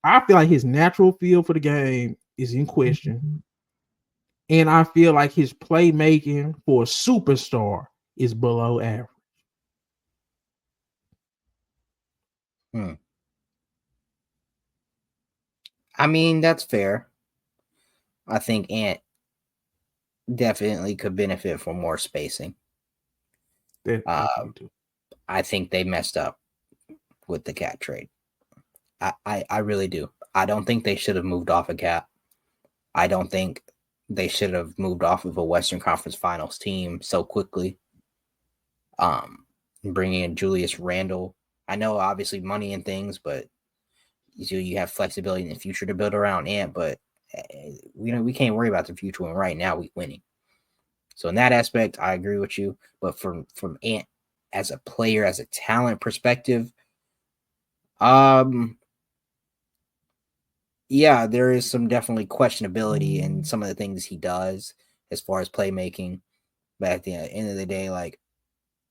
I feel like his natural feel for the game is in question. And I feel like his playmaking for a superstar is below average. I mean, that's fair. I think Ant definitely could benefit from more spacing. I think they messed up with the Cat trade. I really do. I don't think they should have moved off a Cat. I don't think they should have moved off of a Western Conference Finals team so quickly. Bringing in Julius Randle. I know obviously money and things, but you have flexibility in the future to build around Ant, but we can't worry about the future when right now we're winning. So in that aspect, I agree with you. But from Ant as a player, as a talent perspective, yeah, there is some definitely questionability in some of the things he does as far as playmaking. But at the end of the day, like,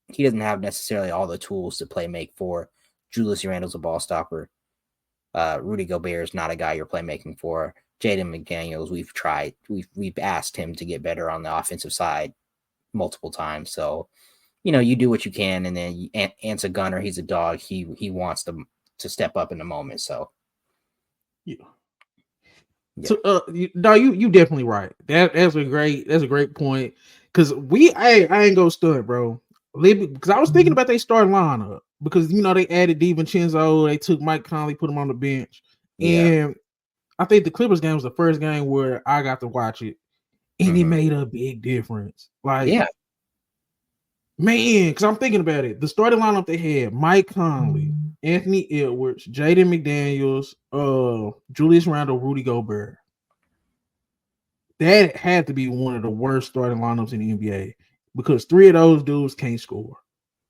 he doesn't have necessarily all the tools to play make for. Julius Randle's a ball stopper. Rudy Gobert is not a guy you're playmaking for. Jaden McDaniels, we've asked him to get better on the offensive side multiple times. So, you do what you can, and then Ant's a gunner. He's a dog. He wants to step up in the moment. So, yeah. So, you definitely right. That's a great point. Because I ain't gonna stunt, bro. Because I was thinking about they starting lineup because they added DiVincenzo, they took Mike Conley, put him on the bench, and I think the Clippers game was the first game where I got to watch it, and it made a big difference. Like, man, because I'm thinking about it, the starting lineup they had: Mike Conley, Anthony Edwards, Jaden McDaniels, Julius Randle, Rudy Gobert. That had to be one of the worst starting lineups in the NBA because three of those dudes can't score.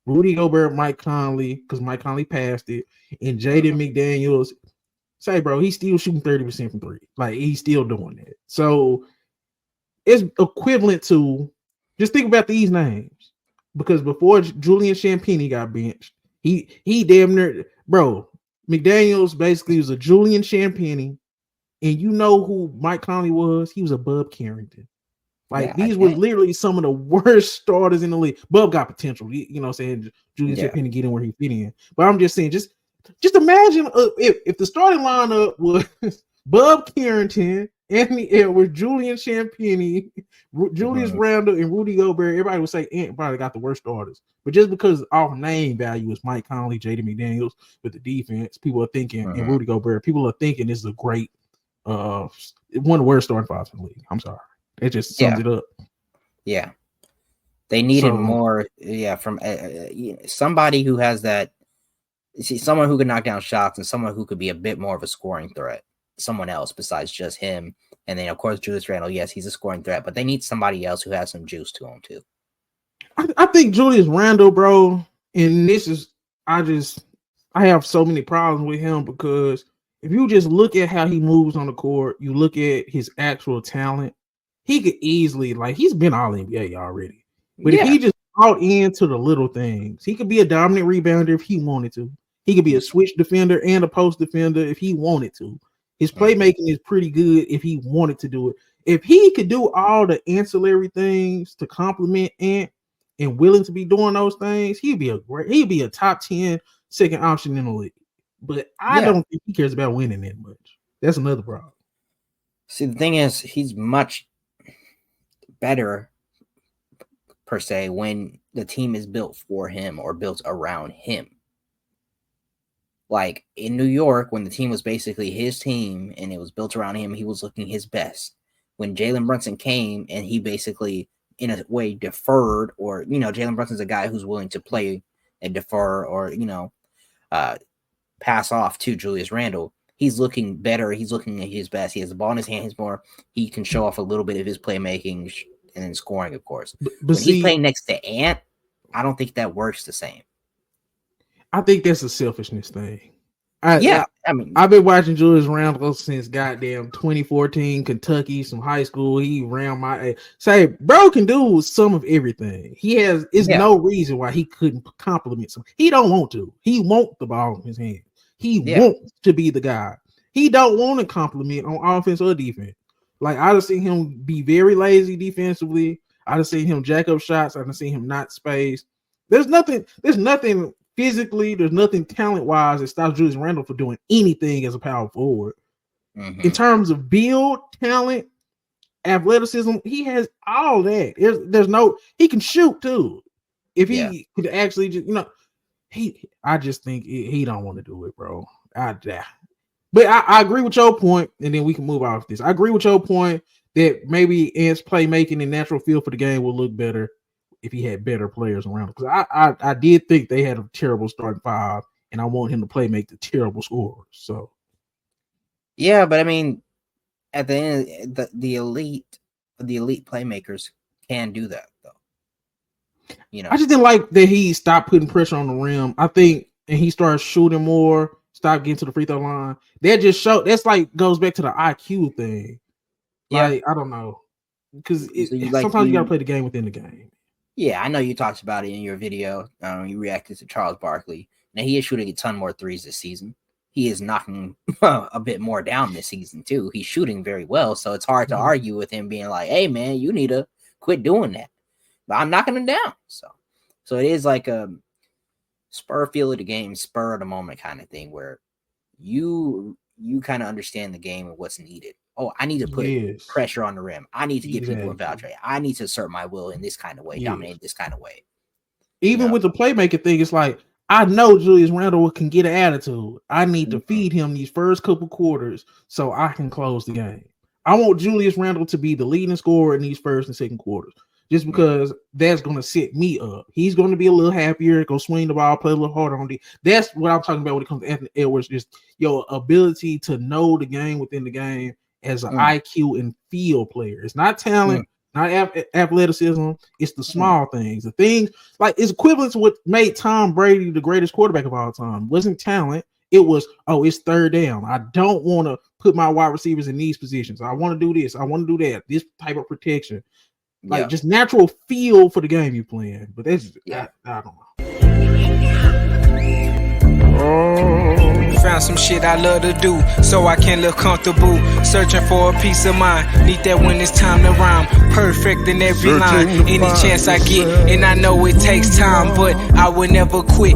Rudy Gobert, Mike Conley, because Mike Conley passed it, and Jaden McDaniels. Say, bro, he's still shooting 30% from three. Like, he's still doing that. So it's equivalent to, just think about these names. Because before Julian Champagnie got benched, he damn near, bro, McDaniels basically was a Julian Champagnie. And you know who Mike Conley was? He was a Bub Carrington. Like, these were literally some of the worst starters in the league. Bub got potential. Saying Julian Champagnie getting where he fit in. But I'm just saying, just imagine if the starting lineup was Bub Carrington, Anthony Edwards, Julian Champagnie, Julius Randle, and Rudy Gobert. Everybody would say Ant probably got the worst starters. But just because our name value is Mike Conley, Jaden McDaniels with the defense, people are thinking, and Rudy Gobert, people are thinking this is a great one of the worst starting fives in the league. I'm sorry. It just sums it up. Yeah. They needed more, from somebody who has that. See, someone who can knock down shots and someone who could be a bit more of a scoring threat. Someone else besides just him. And then, of course, Julius Randle, yes, he's a scoring threat, but they need somebody else who has some juice to him, too. I think Julius Randle, bro, and this is, I have so many problems with him because if you just look at how he moves on the court, you look at his actual talent, he could easily, like, he's been all NBA already. But if he just bought into the little things, he could be a dominant rebounder if he wanted to. He could be a switch defender and a post defender if he wanted to. His playmaking is pretty good if he wanted to do it. If he could do all the ancillary things to complement Ant and willing to be doing those things, he'd be a top 10 second option in the league. But I don't think he cares about winning that much. That's another problem. See, the thing is, he's much better, per se, when the team is built for him or built around him. Like, in New York, when the team was basically his team and it was built around him, he was looking his best. When Jalen Brunson came and he basically, in a way, deferred, or, Jalen Brunson's a guy who's willing to play and defer or, pass off to Julius Randle. He's looking better. He's looking at his best. He has the ball in his hand. He can show off a little bit of his playmaking and then scoring, of course. But when he's playing next to Ant, I don't think that works the same. I think that's a selfishness thing. I mean, I've been watching Julius Randle since goddamn 2014, Kentucky, some high school. He ran my say, bro can do some of everything. He has no reason why he couldn't compliment some. He don't want to. He wants the ball in his hand. He wants to be the guy. he don't want to compliment on offense or defense. Like I just seen him be very lazy defensively. I just seen him jack up shots. I just seen him not space. There's nothing physically. There's nothing talent wise that stops Julius Randle for doing anything as a power forward. Mm-hmm. In terms of build, talent, athleticism, he has all that. There's no. He can shoot too. If he could actually just, I just think he don't want to do it, bro. But I agree with your point, and then we can move off this. I agree with your point that maybe Ant's playmaking and natural feel for the game will look better if he had better players around him. Because I did think they had a terrible starting five, and I want him to make the terrible scores. So, yeah, but I mean, at the end, the elite playmakers can do that, though. I just didn't like that he stopped putting pressure on the rim. I think, and he started shooting more. Stop getting to the free throw line. That just that's like goes back to the IQ thing. Like, I don't know. Because sometimes you gotta play the game within the game. Yeah, I know you talked about it in your video. You reacted to Charles Barkley. Now he is shooting a ton more threes this season. He is knocking a bit more down this season too. He's shooting very well, so it's hard to argue with him being like, "Hey man, you need to quit doing that." But I'm knocking him down. So it is like a spur feel of the game, spur of the moment kind of thing where you kind of understand the game and what's needed. Oh, I need to put pressure on the rim. I need to get people in foul trade. I need to assert my will in this kind of way, dominate this kind of way. Even with the playmaking thing, it's like, I know Julius Randle can get an attitude. I need to feed him these first couple quarters so I can close the game. I want Julius Randle to be the leading scorer in these first and second quarters. Just because that's going to set me up. He's going to be a little happier, go swing the ball, play a little harder on D. That's what I'm talking about when it comes to Anthony Edwards, just your ability to know the game within the game as an IQ and feel player. It's not talent, not athleticism. It's the small things. The things, like, it's equivalent to what made Tom Brady the greatest quarterback of all time. It wasn't talent. It was, it's third down. I don't want to put my wide receivers in these positions. I want to do this. I want to do that. This type of protection. Like, just natural feel for the game you're playing. But that's I don't know. Found some shit I love to do, so I can look comfortable. Searching for a peace of mind. Need that when it's time to rhyme. Perfect in every line. Any chance I get, and I know it takes time, but I will never quit.